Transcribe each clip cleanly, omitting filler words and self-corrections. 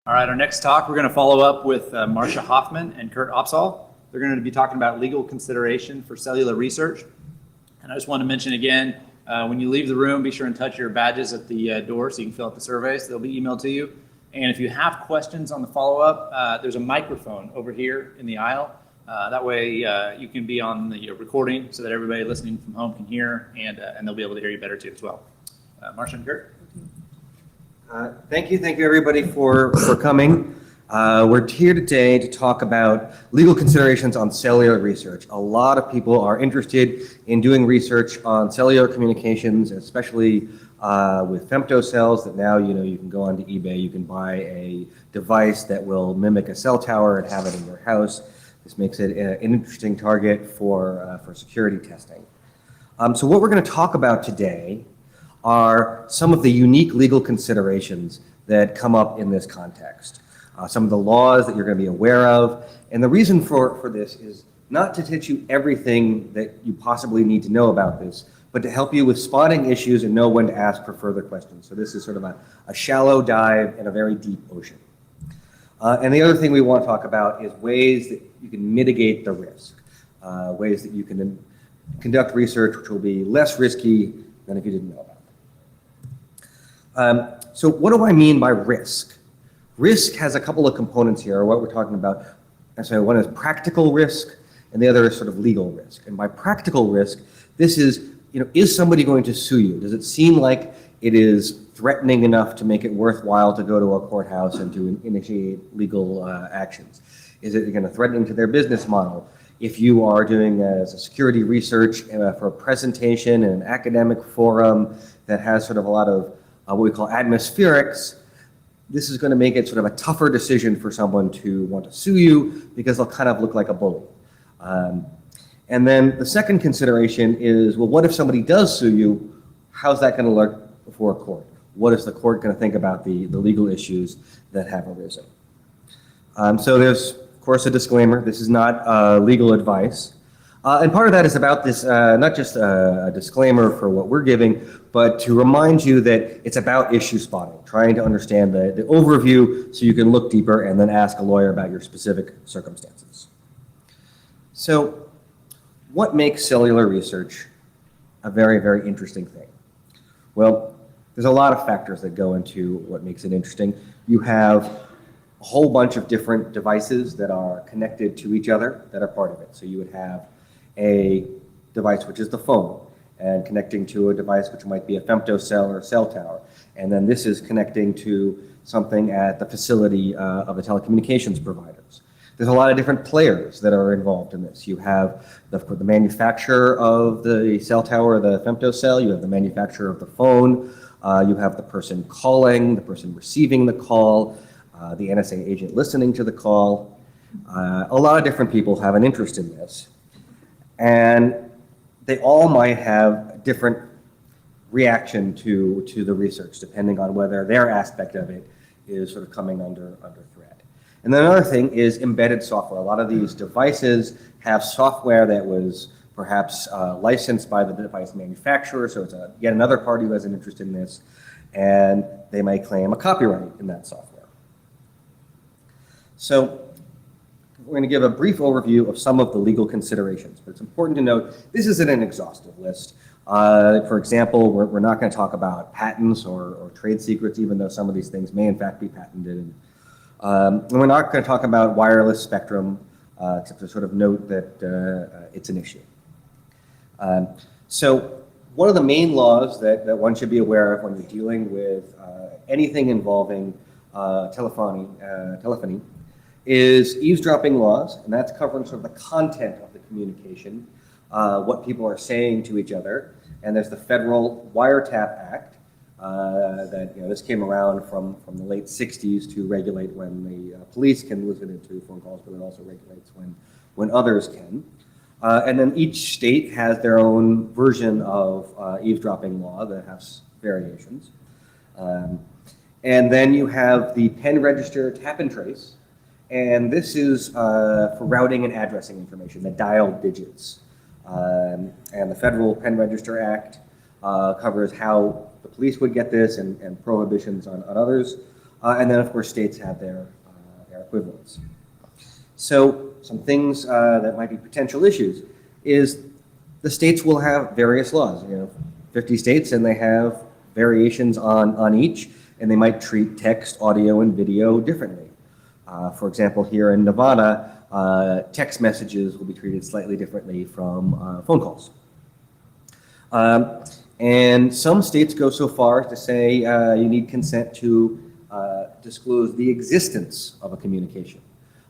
All right, our next talk, we're going to follow up with Marcia Hoffman and Kurt Opsahl. They're going to be talking about legal consideration for cellular research. And I just want to mention again, when you leave the room, be sure and touch your badges at the door so you can fill out the surveys. They'll be emailed to you. And if you have questions on the follow-up, there's a microphone over here in the aisle. That way you can be on the recording so that everybody listening from home can hear, and they'll be able to hear you better too as well. Marcia and Kurt. Thank you everybody for coming. We're here today to talk about legal considerations on cellular research. A lot of people are interested in doing research on cellular communications, especially with femtocells that now you can go onto eBay, you can buy a device that will mimic a cell tower and have it in your house. This makes it an interesting target for security testing. So what we're going to talk about today are some of the unique legal considerations that come up in this context. Some of the laws that you're going to be aware of. And the reason for this is not to teach you everything that you possibly need to know about this, but to help you with spotting issues and know when to ask for further questions. So this is sort of a shallow dive in a very deep ocean. And the other thing we want to talk about is ways that you can mitigate the risk, ways that you can conduct research which will be less risky than if you didn't know about it. So what do I mean by risk? Risk has a couple of components here, what we're talking about. And so one is practical risk, and the other is sort of legal risk. And by practical risk, this is, is somebody going to sue you? Does it seem like it is threatening enough to make it worthwhile to go to a courthouse and to initiate legal actions? Is it going to threaten to their business model? If you are doing a security research for a presentation in an academic forum that has sort of a lot of what we call atmospherics, this is going to make it sort of a tougher decision for someone to want to sue you because they'll kind of look like a bully. And then the second consideration is, well, what if somebody does sue you? How's that going to look before a court? What is the court going to think about the legal issues that have arisen? So there's, of course, a disclaimer. This is not legal advice. And part of that is about this, not just a disclaimer for what we're giving, but to remind you that it's about issue spotting, trying to understand the overview so you can look deeper and then ask a lawyer about your specific circumstances. So what makes cellular research a very, very interesting thing? Well, there's a lot of factors that go into what makes it interesting. You have a whole bunch of different devices that are connected to each other that are part of it. So you would have a device which is the phone, and connecting to a device which might be a femtocell or a cell tower. And then this is connecting to something at the facility of the telecommunications providers. There's a lot of different players that are involved in this. You have the manufacturer of the cell tower, the femtocell, you have the manufacturer of the phone, you have the person calling, the person receiving the call, the NSA agent listening to the call. A lot of different people have an interest in this. And they all might have different reaction to the research, depending on whether their aspect of it is sort of coming under threat. And then another thing is embedded software. A lot of these devices have software that was perhaps licensed by the device manufacturer, so it's yet another party who has an interest in this, and they may claim a copyright in that software. So we're going to give a brief overview of some of the legal considerations, but it's important to note this isn't an exhaustive list. For example, we're not going to talk about patents or trade secrets, even though some of these things may in fact be patented. And we're not going to talk about wireless spectrum, except to sort of note that it's an issue. So one of the main laws that one should be aware of when you're dealing with anything involving telephony is eavesdropping laws, and that's covering sort of the content of the communication, what people are saying to each other. And there's the Federal Wiretap Act that this came around from the late 60s to regulate when the police can listen into phone calls, but it also regulates when others can. And then each state has their own version of eavesdropping law that has variations. And then you have the pen register tap and trace. And this is for routing and addressing information, the dial digits. And the Federal Pen Register Act covers how the police would get this and prohibitions on others. And then, of course, states have their equivalents. So some things that might be potential issues is the states will have various laws. 50 states, and they have variations on each, and they might treat text, audio, and video differently. For example, here in Nevada, text messages will be treated slightly differently from phone calls. And some states go so far as to say you need consent to disclose the existence of a communication,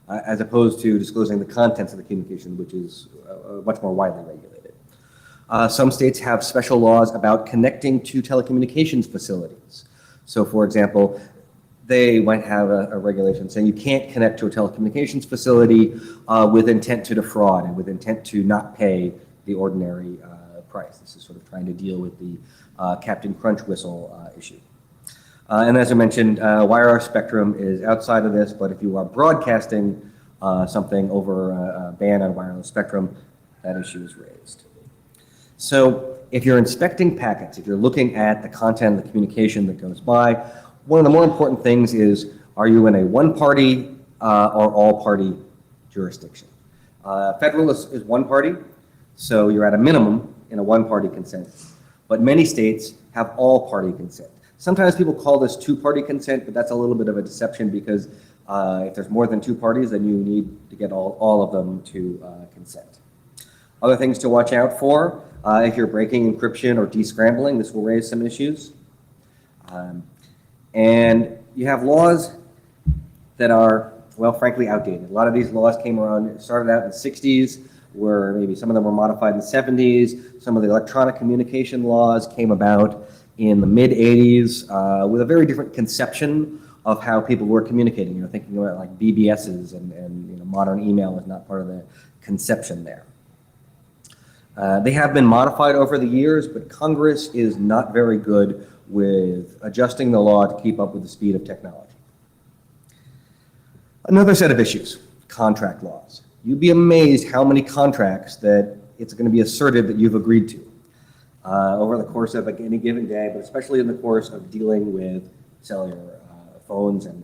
as opposed to disclosing the contents of the communication, which is much more widely regulated. Some states have special laws about connecting to telecommunications facilities. So, for example, they might have a regulation saying you can't connect to a telecommunications facility with intent to defraud and with intent to not pay the ordinary price. This is sort of trying to deal with the Captain Crunch whistle issue. And as I mentioned, wireless spectrum is outside of this, but if you are broadcasting something over a ban on wireless spectrum, that issue is raised. So if you're inspecting packets, if you're looking at the content of the communication that goes by, one of the more important things is, are you in a one-party or all-party jurisdiction? Federal is one party, so you're at a minimum in a one-party consent, but many states have all-party consent. Sometimes people call this two-party consent, but that's a little bit of a deception because if there's more than two parties, then you need to get all of them to consent. Other things to watch out for, if you're breaking encryption or descrambling, this will raise some issues. And you have laws that are, well, frankly, outdated. A lot of these laws came around, started out in the 60s, where maybe some of them were modified in the 70s. Some of the electronic communication laws came about in the mid-80s with a very different conception of how people were communicating. Thinking about like BBSs and modern email is not part of the conception there. They have been modified over the years, but Congress is not very good with adjusting the law to keep up with the speed of technology. Another set of issues, contract laws. You'd be amazed how many contracts that it's going to be asserted that you've agreed to over the course of any given day, but especially in the course of dealing with cellular phones. And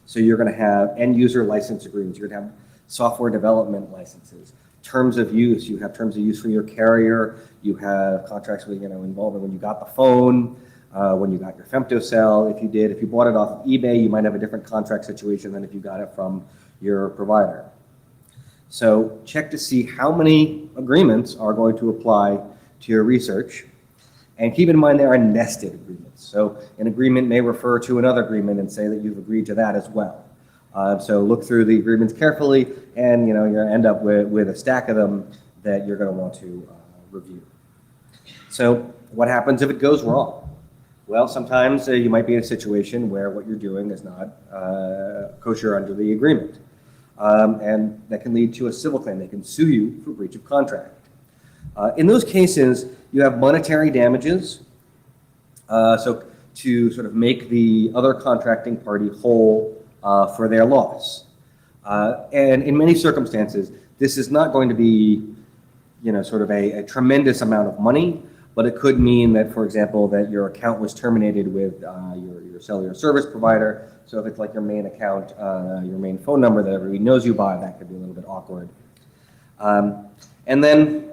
so you're going to have end user license agreements. You're going to have software development licenses. Terms of use, you have terms of use for your carrier, you have contracts with, involving when you got the phone, when you got your femtocell, if you bought it off of eBay, you might have a different contract situation than if you got it from your provider. So check to see how many agreements are going to apply to your research, and keep in mind there are nested agreements. So an agreement may refer to another agreement and say that you've agreed to that as well. So look through the agreements carefully, and you're going to end up with a stack of them that you're going to want to review. So what happens if it goes wrong? Well, sometimes you might be in a situation where what you're doing is not kosher under the agreement. And that can lead to a civil claim. They can sue you for breach of contract. In those cases, you have monetary damages, so to sort of make the other contracting party whole for their loss. And in many circumstances, this is not going to be, sort of a tremendous amount of money, but it could mean that, for example, that your account was terminated with your cellular service provider. So if it's like your main account, your main phone number that everybody knows you by, that could be a little bit awkward. And then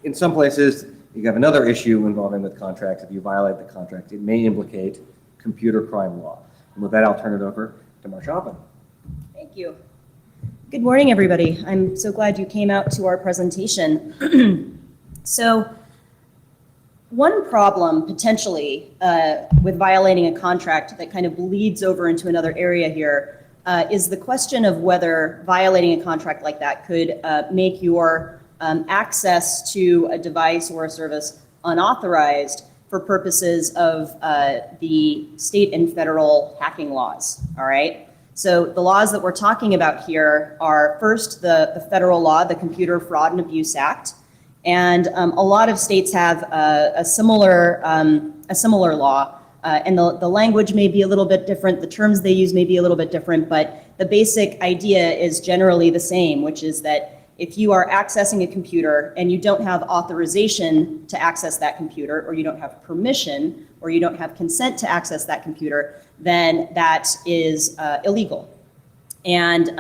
in some places, you have another issue involving with contracts. If you violate the contract, it may implicate computer crime law. And with that, I'll turn it over to Marcia Hoffman. Thank you. Good morning, everybody. I'm so glad you came out to our presentation. So one problem potentially with violating a contract that kind of bleeds over into another area here is the question of whether violating a contract like that could make your access to a device or a service unauthorized for purposes of the state and federal hacking laws, all right? So the laws that we're talking about here are first the federal law, the Computer Fraud and Abuse Act, and a lot of states have a similar law, and the language may be a little bit different, the terms they use may be a little bit different, but the basic idea is generally the same, which is that if you are accessing a computer and you don't have authorization to access that computer, or you don't have permission or you don't have consent to access that computer, then that is illegal. And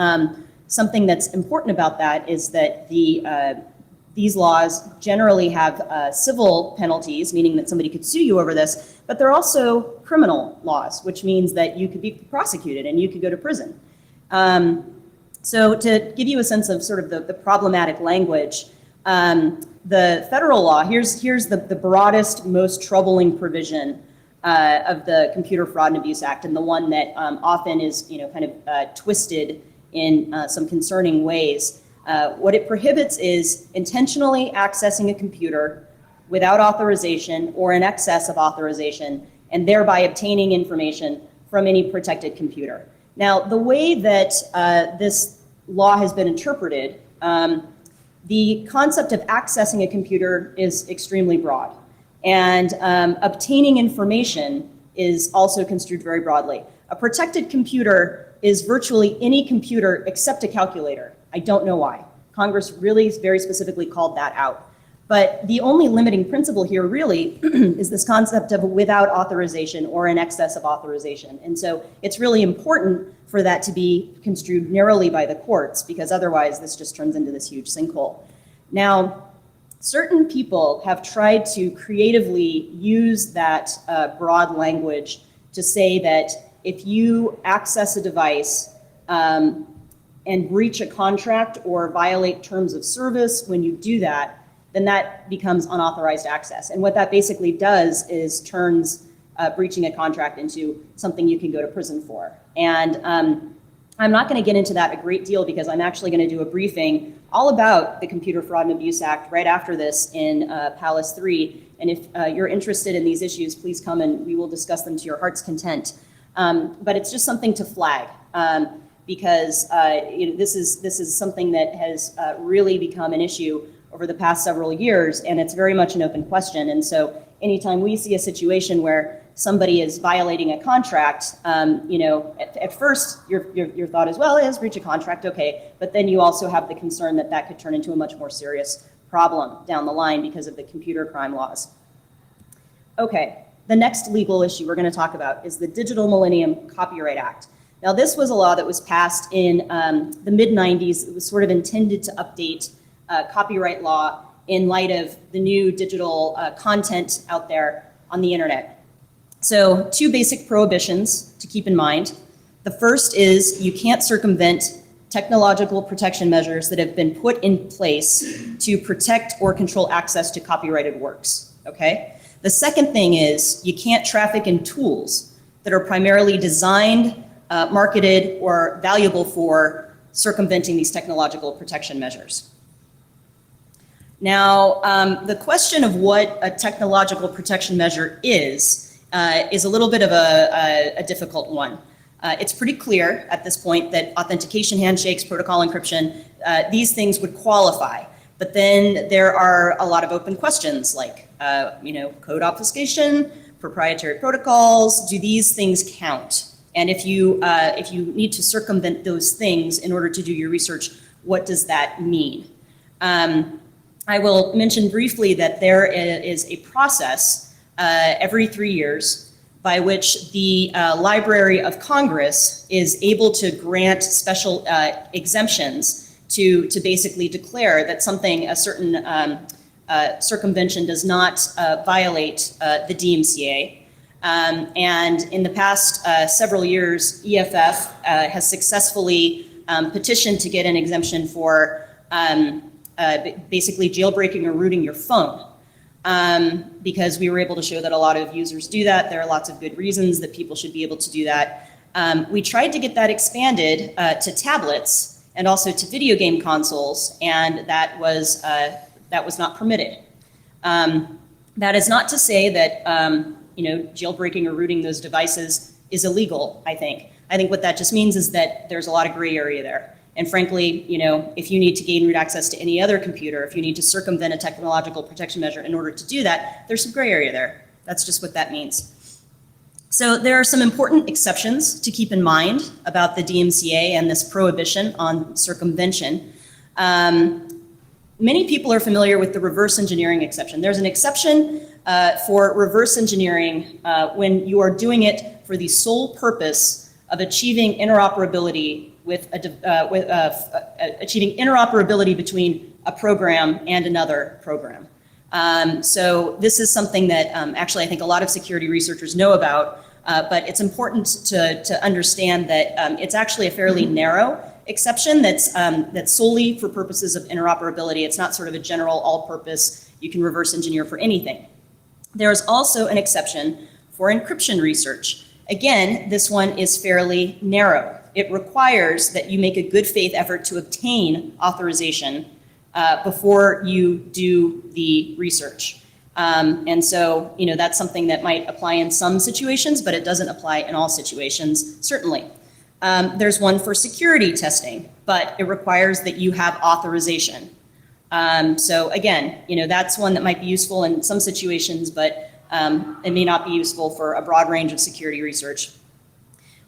something that's important about that is that these laws generally have civil penalties, meaning that somebody could sue you over this, but they're also criminal laws, which means that you could be prosecuted and you could go to prison. So to give you a sense of sort of the problematic language, the federal law, here's the broadest, most troubling provision of the Computer Fraud and Abuse Act, and the one that often is kind of twisted in some concerning ways. What it prohibits is intentionally accessing a computer without authorization or in excess of authorization, and thereby obtaining information from any protected computer. Now, the way that this law has been interpreted, the concept of accessing a computer is extremely broad, and obtaining information is also construed very broadly. A protected computer is virtually any computer except a calculator. I don't know why. Congress really very specifically called that out. But the only limiting principle here really is this concept of without authorization or in excess of authorization. And so it's really important for that to be construed narrowly by the courts, because otherwise this just turns into this huge sinkhole. Now, certain people have tried to creatively use that broad language to say that if you access a device and breach a contract or violate terms of service when you do that, then that becomes unauthorized access. And what that basically does is turns breaching a contract into something you can go to prison for. And I'm not going to get into that a great deal because I'm actually going to do a briefing all about the Computer Fraud and Abuse Act right after this in Palace 3. And if you're interested in these issues, please come and we will discuss them to your heart's content. But it's just something to flag. Because this is something that has really become an issue over the past several years, and it's very much an open question. And so anytime we see a situation where somebody is violating a contract, at first your thought is, well, it is breach of contract, okay, but then you also have the concern that that could turn into a much more serious problem down the line because of the computer crime laws. Okay, the next legal issue we're going to talk about is the Digital Millennium Copyright Act. Now, this was a law that was passed in the mid-90s. It was sort of intended to update copyright law in light of the new digital content out there on the internet. So, two basic prohibitions to keep in mind. The first is you can't circumvent technological protection measures that have been put in place to protect or control access to copyrighted works, okay? The second thing is you can't traffic in tools that are primarily designed, marketed, or valuable for circumventing these technological protection measures. Now, the question of what a technological protection measure is a little bit of a difficult one. It's pretty clear at this point that authentication, handshakes, protocol encryption, these things would qualify. But then there are a lot of open questions like, code obfuscation, proprietary protocols. Do these things count? And if you need to circumvent those things in order to do your research, what does that mean? I will mention briefly that there is a process every 3 years by which the Library of Congress is able to grant special exemptions to basically declare that a certain circumvention does not violate the DMCA. And in the past several years, EFF has successfully petitioned to get an exemption for basically jailbreaking or rooting your phone. Because we were able to show that a lot of users do that. There are lots of good reasons that people should be able to do that. We tried to get that expanded to tablets and also to video game consoles, and that was not permitted. That is not to say that jailbreaking or rooting those devices is illegal, I think. I think what that just means is that there's a lot of gray area there. And frankly, if you need to gain root access to any other computer, if you need to circumvent a technological protection measure in order to do that, there's some gray area there. That's just what that means. So there are some important exceptions to keep in mind about the DMCA and this prohibition on circumvention. Many people are familiar with the reverse engineering exception. There's an exception for reverse engineering when you are doing it for the sole purpose of achieving interoperability achieving interoperability between a program and another program. So this is something that actually I think a lot of security researchers know about, but it's important to understand that it's actually a fairly narrow exception that's solely for purposes of interoperability. It's not sort of a general all-purpose, you can reverse engineer for anything. There is also an exception for encryption research. Again, this one is fairly narrow. It requires that you make a good faith effort to obtain authorization before you do the research. And so, that's something that might apply in some situations, but it doesn't apply in all situations, certainly. There's one for security testing, but it requires that you have authorization. So again, that's one that might be useful in some situations, but it may not be useful for a broad range of security research.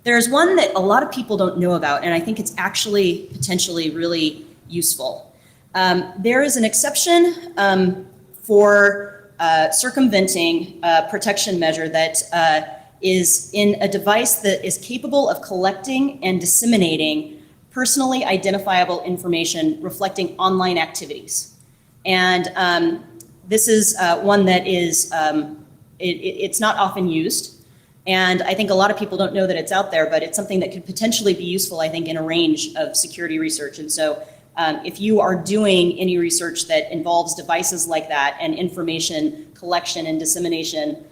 There's one that a lot of people don't know about, and I think it's actually potentially really useful. There is an exception for circumventing a protection measure that is in a device that is capable of collecting and disseminating personally identifiable information reflecting online activities. And this is one that is, it's not often used. And I think a lot of people don't know that it's out there, but it's something that could potentially be useful, I think, in a range of security research. And so if you are doing any research that involves devices like that and information collection and dissemination,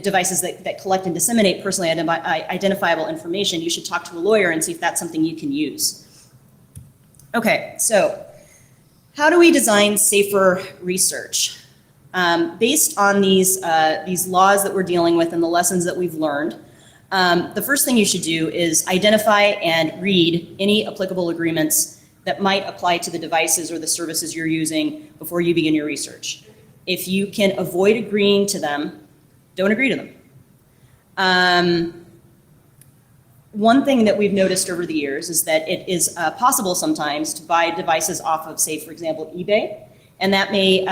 devices that collect and disseminate personally identifiable information, you should talk to a lawyer and see if that's something you can use. Okay, so how do we design safer research? Based on these laws that we're dealing with and the lessons that we've learned, the first thing you should do is identify and read any applicable agreements that might apply to the devices or the services you're using before you begin your research. If you can avoid agreeing to them, don't agree to them. One thing that we've noticed over the years is that it is possible sometimes to buy devices off of, say, for example, eBay, and that may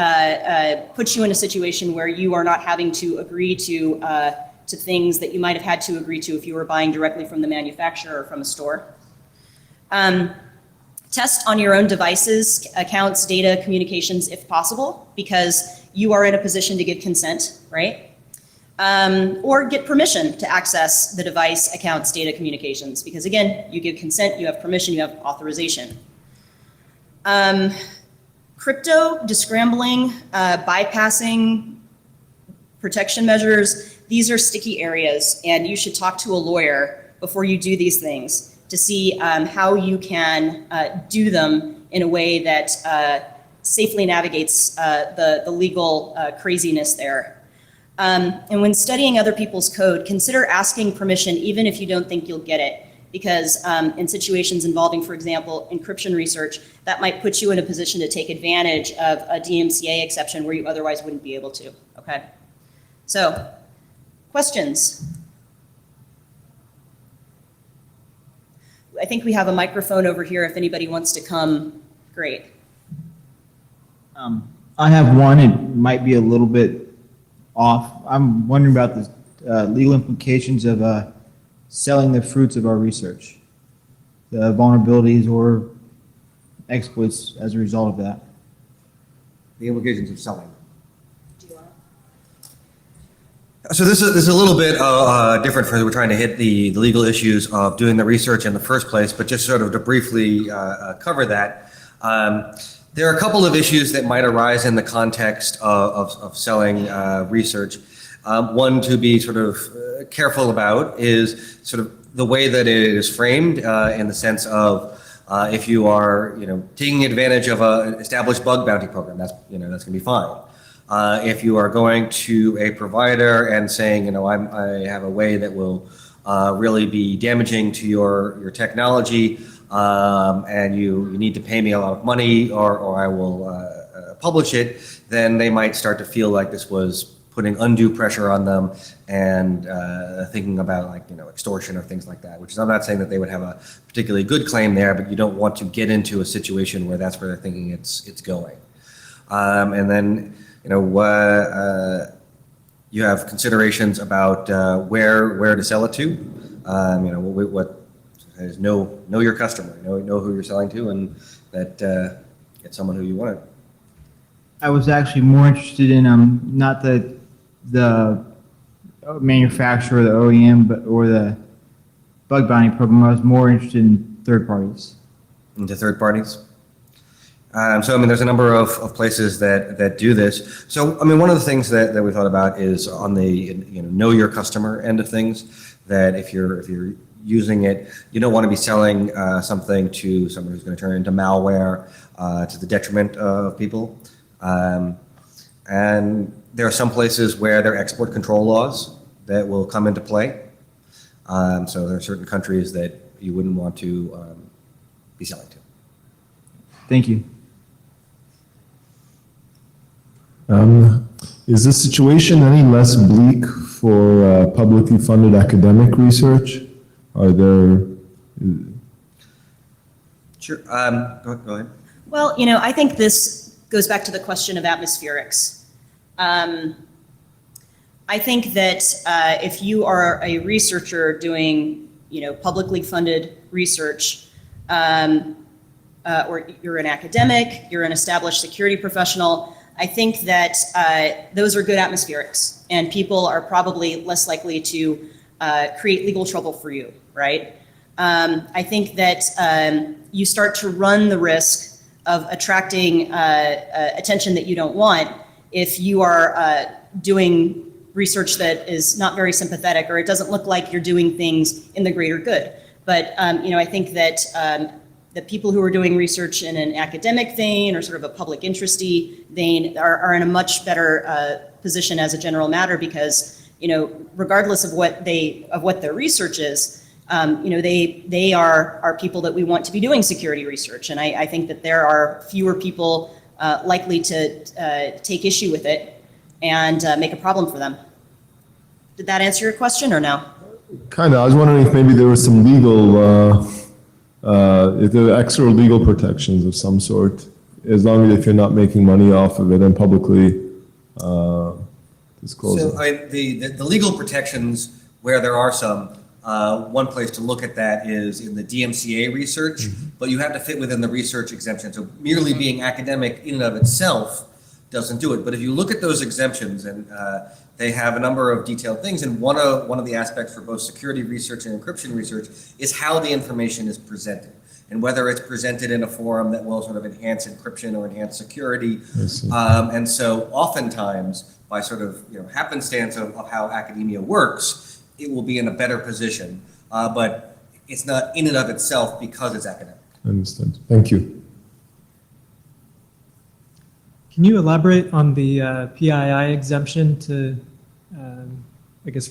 put you in a situation where you are not having to agree to things that you might have had to agree to if you were buying directly from the manufacturer or from a store. Test on your own devices, accounts, data, communications if possible, because you are in a position to give consent, right? Or get permission to access the device, accounts, data, communications, because again, you give consent, you have permission, you have authorization. Crypto, descrambling, bypassing protection measures, these are sticky areas, and you should talk to a lawyer before you do these things to see how you can do them in a way that safely navigates the legal craziness there. And when studying other people's code, consider asking permission even if you don't think you'll get it. Because in situations involving, for example, encryption research, that might put you in a position to take advantage of a DMCA exception where you otherwise wouldn't be able to, okay? So, questions? I think we have a microphone over here if anybody wants to come, great. I have one, it might be a little bit off. I'm wondering about the legal implications of selling the fruits of our research, the vulnerabilities or exploits as a result of that. The implications of selling. So this is a little bit different for we're trying to hit the legal issues of doing the research in the first place, but just sort of to briefly cover that. There are a couple of issues that might arise in the context of selling research. One to be sort of careful about is sort of the way that it is framed in the sense of if you are taking advantage of an established bug bounty program, that's going to be fine. If you are going to a provider and saying, I have a way that will really be damaging to your technology, and you need to pay me a lot of money, or I will publish it, then they might start to feel like this was putting undue pressure on them and thinking about extortion or things like that. Which is, I'm not saying that they would have a particularly good claim there, but you don't want to get into a situation where that's where they're thinking it's going. And then You have considerations about where to sell it to. What is know your customer, know who you're selling to, and that it's someone who you want. I was actually more interested in not the manufacturer, the OEM, or the bug bounty program. I was more interested in third parties. Into third parties. There's a number of places that do this. So, one of the things that we thought about is on the know your customer end of things. That if you're using it, you don't want to be selling something to someone who's going to turn into malware to the detriment of people. And there are some places where there are export control laws that will come into play. So there are certain countries that you wouldn't want to be selling to. Thank you. Is the situation any less bleak for publicly funded academic research? Are there? Sure. Go ahead. Well, I think this goes back to the question of atmospherics. I think that if you are a researcher doing, publicly funded research, or you're an academic, you're an established security professional, I think that those are good atmospherics, and people are probably less likely to create legal trouble for you, right? I think that you start to run the risk of attracting attention that you don't want if you are doing research that is not very sympathetic, or it doesn't look like you're doing things in the greater good. But I think that the people who are doing research in an academic vein or sort of a public interesty vein are in a much better position as a general matter, because regardless of what their research is, they are people that we want to be doing security research, and I think that there are fewer people likely to take issue with it and make a problem for them. Did that answer your question or no? Kind of. I was wondering if maybe there was some legal, if there are extra legal protections of some sort, as long as if you're not making money off of it and publicly disclose So it. the legal protections, where there are some, one place to look at that is in the DMCA research, but you have to fit within the research exemption. So merely being academic in and of itself doesn't do it. But if you look at those exemptions, and they have a number of detailed things, and one of the aspects for both security research and encryption research is how the information is presented, and whether it's presented in a form that will sort of enhance encryption or enhance security. And so oftentimes, by sort of happenstance of how academia works, it will be in a better position. But it's not in and of itself because it's academic. I understand. Thank you. Can you elaborate on the PII exemption to,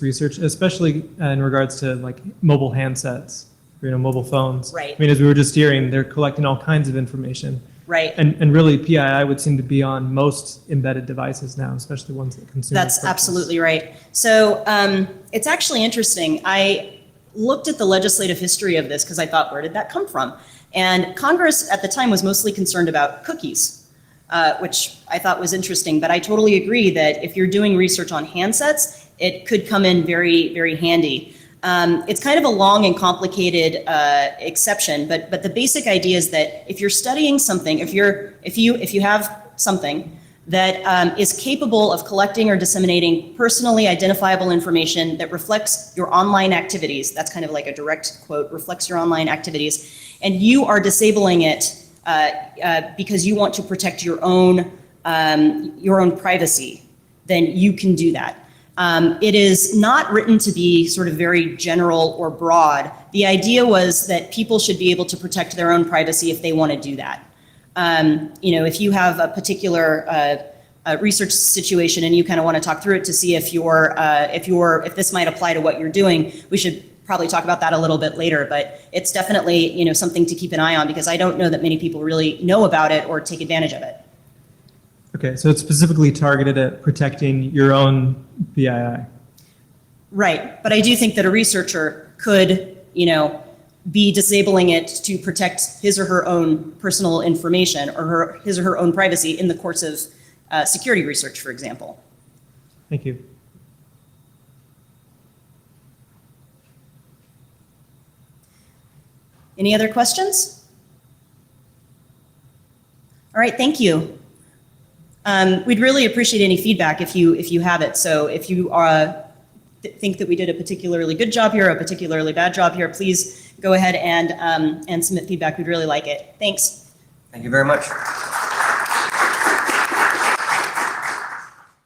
research, especially in regards to like mobile handsets, mobile phones? Right. As we were just hearing, they're collecting all kinds of information. Right. And really, PII would seem to be on most embedded devices now, especially ones that consumers That's purchase. absolutely right. So it's actually interesting. I looked at the legislative history of this because I thought, where did that come from? And Congress at the time was mostly concerned about cookies, which I thought was interesting. But I totally agree that if you're doing research on handsets, it could come in very, very handy. It's kind of a long and complicated exception, but the basic idea is that if you're studying something, if you have something that is capable of collecting or disseminating personally identifiable information that reflects your online activities, that's kind of like a direct quote, reflects your online activities, and you are disabling it because you want to protect your own privacy, then you can do that. It is not written to be sort of very general or broad. The idea was that people should be able to protect their own privacy if they want to do that. If you have a particular research situation and you kind of want to talk through it to see if this might apply to what you're doing, we should probably talk about that a little bit later. But it's definitely something to keep an eye on, because I don't know that many people really know about it or take advantage of it. Okay, so it's specifically targeted at protecting your own PII. Right, but I do think that a researcher could, be disabling it to protect his or her own personal information or his or her own privacy in the course of security research, for example. Thank you. Any other questions? All right, thank you. We'd really appreciate any feedback if you have it. So if you think that we did a particularly good job here, or a particularly bad job here, please go ahead and submit feedback. We'd really like it. Thanks. Thank you very much.